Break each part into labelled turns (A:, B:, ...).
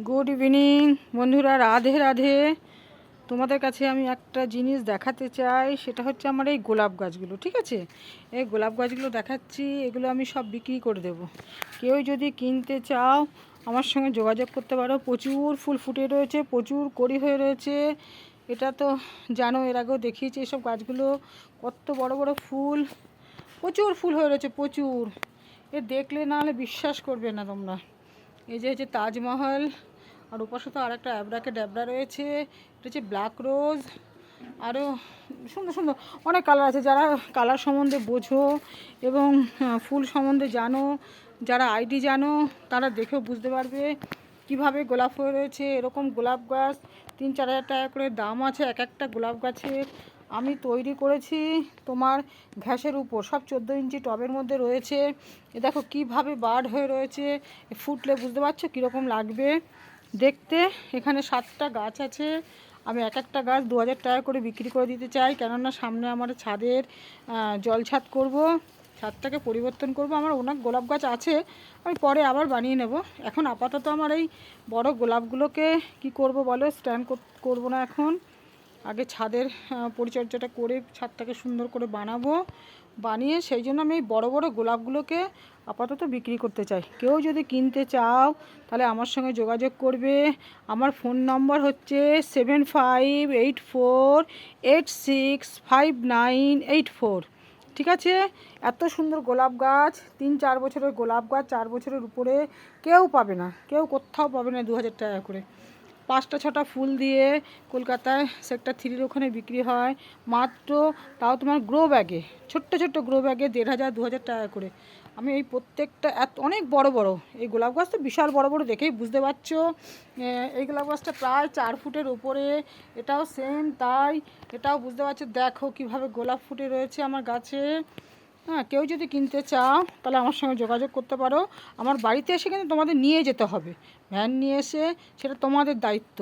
A: Good evening বন্ধুরা, রাধে রাধে। তোমাদের কাছে আমি একটা জিনিস দেখাতে চাই, সেটা হচ্ছে আমার এই গোলাপ গাছগুলো। ঠিক আছে, এই গোলাপ গাছগুলো দেখাচ্ছি, এগুলো আমি সব বিক্রি করে দেব। কেউ যদি কিনতে চাও আমার সঙ্গে যোগাযোগ করতে পারো। প্রচুর ফুল ফুটে রয়েছে, প্রচুর কড়ি হয়ে রয়েছে। এটা তো জানো, এর আগেও দেখিয়েছি। এসব গাছগুলো কত বড় বড় ফুল, প্রচুর ফুল হয়ে রয়েছে, প্রচুর। এ দেখলে না হলে বিশ্বাস করবে না তোমরা। এই যে হচ্ছে তাজমহল, আর ওপাশে তো আর একটা অ্যাবরাকে ড্যাবরা রয়েছে। এটা হচ্ছে ব্ল্যাক রোজ, আরও সুন্দর সুন্দর অনেক কালার আছে। যারা কালার সম্বন্ধে বোঝো এবং ফুল সম্বন্ধে জানো, যারা আইডি জানো, তারা দেখেও বুঝতে পারবে কিভাবে গোলাপ হয়ে রয়েছে। এরকম গোলাপ গাছ 3-4 হাজার টাকা করে দাম আছে এক একটা গোলাপ গাছের। আমি তৈরি করেছি তোমার ঘ্যাসের উপর, সব 14 ইঞ্চি টবের মধ্যে রয়েছে। এ দেখো কিভাবে বার্ড হয়ে রয়েছে, ফুটলে বুঝতে পারছো কীরকম লাগবে দেখতে। এখানে 7টা গাছ আছে। আমি এক একটা গাছ 2000 টাকা করে বিক্রি করে দিতে চাই, কেননা সামনে আমার ছাদের জল ছাদ করবো, ছাদটাকে পরিবর্তন করব। আমার অনেক গোলাপ গাছ আছে, আমি পরে আবার বানিয়ে নেব। এখন আপাতত আমার এই বড় গোলাপগুলোকে কি করব বলো, স্ট্যান্ড করব না এখন। আগে ছাদের পরিচর্যাটা করে ছাদটাকে সুন্দর করে বানাবো, বানিয়ে সেই জন্য আমি এই বড় বড় গোলাপগুলোকে আপাতত বিক্রি করতে চাই। কেউ যদি কিনতে চাও তাহলে আমার সঙ্গে যোগাযোগ করবে। আমার ফোন নম্বর হচ্ছে 7584865984। ঠিক আছে, এত সুন্দর গোলাপ গাছ, 3-4 বছরের গোলাপ গাছ, 4 বছরের উপরে কেউ পাবে না, কেউ কোথাও পাবে না 2000 টাকা করে। 5টা-6টা ফুল দিয়ে কলকাতায় সেক্টর 3-র ওখানে বিক্রি হয় মাত্র, তাও তোমার গ্রো ব্যাগে, ছোট্ট ছোট্ট গ্রো ব্যাগে 1500-2000 টাকা করে। আমি এই প্রত্যেকটা অনেক বড় বড় এই গোলাপ গাছ তো বিশাল বড় বড়, দেখেই বুঝতে পারছো। এই গোলাপ গাছটা প্রায় 4 ফুটের ওপরে, এটাও সেম তাই, এটাও বুঝতে পারছো। দেখো কিভাবে গোলাপ ফুটে রয়েছে আমার গাছে। হ্যাঁ, কেউ যদি কিনতে চাও তাহলে আমার সঙ্গে যোগাযোগ করতে পারো। আমার বাড়িতে এসে কিন্তু তোমাদের নিয়ে যেতে হবে, ভ্যান নিয়ে এসে, সেটা তোমাদের দায়িত্ব।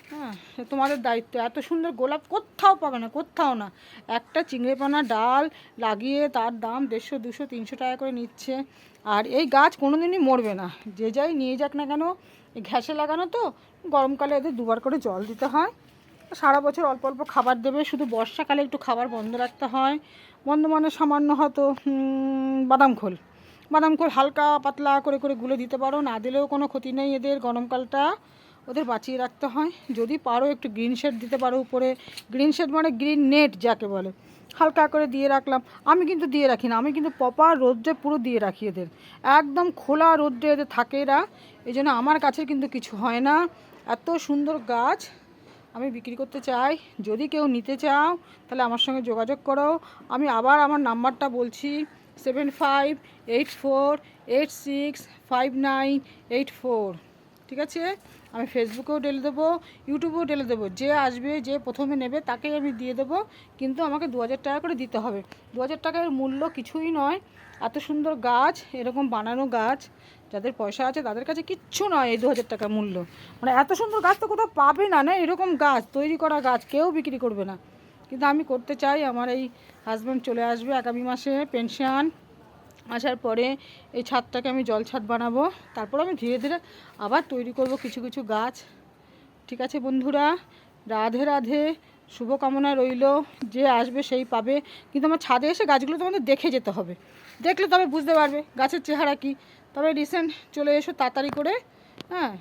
A: হ্যাঁ, তোমাদের দায়িত্ব। এত সুন্দর গোলাপ কোথাও পাবে না, কোথাও না। একটা চিংড়েপানা ডাল লাগিয়ে তার দাম 150, 200, 300 টাকা করে নিচ্ছে। আর এই গাছ কোনো দিনই মরবে না, যে যাই নিয়ে যাক না কেন। এই ঘ্যাসে লাগানো তো, গরমকালে এদের 2বার করে জল দিতে হয়, সারা বছর অল্প অল্প খাবার দেবে, শুধু বর্ষাকালে একটু খাবার বন্ধ রাখতে হয়। বন্ধ মানে সামান্য হয়তো বাদাম খোল হালকা পাতলা করে করে গুলে দিতে পারো, না দিলেও কোনো ক্ষতি নেই। এদের গরমকালটা ওদের বাঁচিয়ে রাখতে হয়। যদি পারো একটু গ্রিন শেড দিতে পারো উপরে, গ্রিন শেড মানে গ্রিন নেট যাকে বলে, হালকা করে দিয়ে রাখলাম। আমি কিন্তু দিয়ে রাখি না, আমি কিন্তু প্রপার রোদ্রে পুরো দিয়ে রাখি এদের, একদম খোলা রোদ্রে এদের থাকে এরা। এই জন্য আমার গাছের কিন্তু কিছু হয় না। এত সুন্দর গাছ আমি বিক্রি করতে চাই। যদি কেউ নিতে চাও তাহলে আমার সঙ্গে যোগাযোগ করো। আমি আবার আমার নাম্বারটা বলছি, 7584865984। ঠিক আছে, আমি ফেসবুকেও ঢেলে দেবো, ইউটিউবেও ঢেলে দেবো। যে আসবে, যে প্রথমে নেবে তাকেই আমি দিয়ে দেবো, কিন্তু আমাকে 2000 টাকা করে দিতে হবে। 2000 টাকার মূল্য কিছুই নয়। এত সুন্দর গাছ, এরকম বানানো গাছ, যাদের পয়সা আছে তাদের কাছে কিচ্ছু নয় এই 2000 টাকা মূল্য। মানে এত সুন্দর গাছ তো কোথাও পাবে না, না এরকম গাছ, তৈরি করা গাছ কেউ বিক্রি করবে না। কিন্তু আমি করতে চাই। আমার এই হাজব্যান্ড চলে আসবে আগামী মাসে পেনশন আসার পরে, এই ছাদটাকে আমি জল ছাদ বানাবো, তারপর আমি ধীরে ধীরে আবার তৈরি করব কিছু কিছু গাছ। ঠিক আছে বন্ধুরা, রাধে রাধে, শুভকামনা রইল। যে আসবে সেই পাবে, কিন্তু আমার ছাদে এসে গাছগুলো তোমাদের দেখে যেতে হবে, দেখলে তবে বুঝতে পারবে গাছের চেহারা কী। তবে রিসেন্ট চলে এসো তাড়াতাড়ি করে। হ্যাঁ।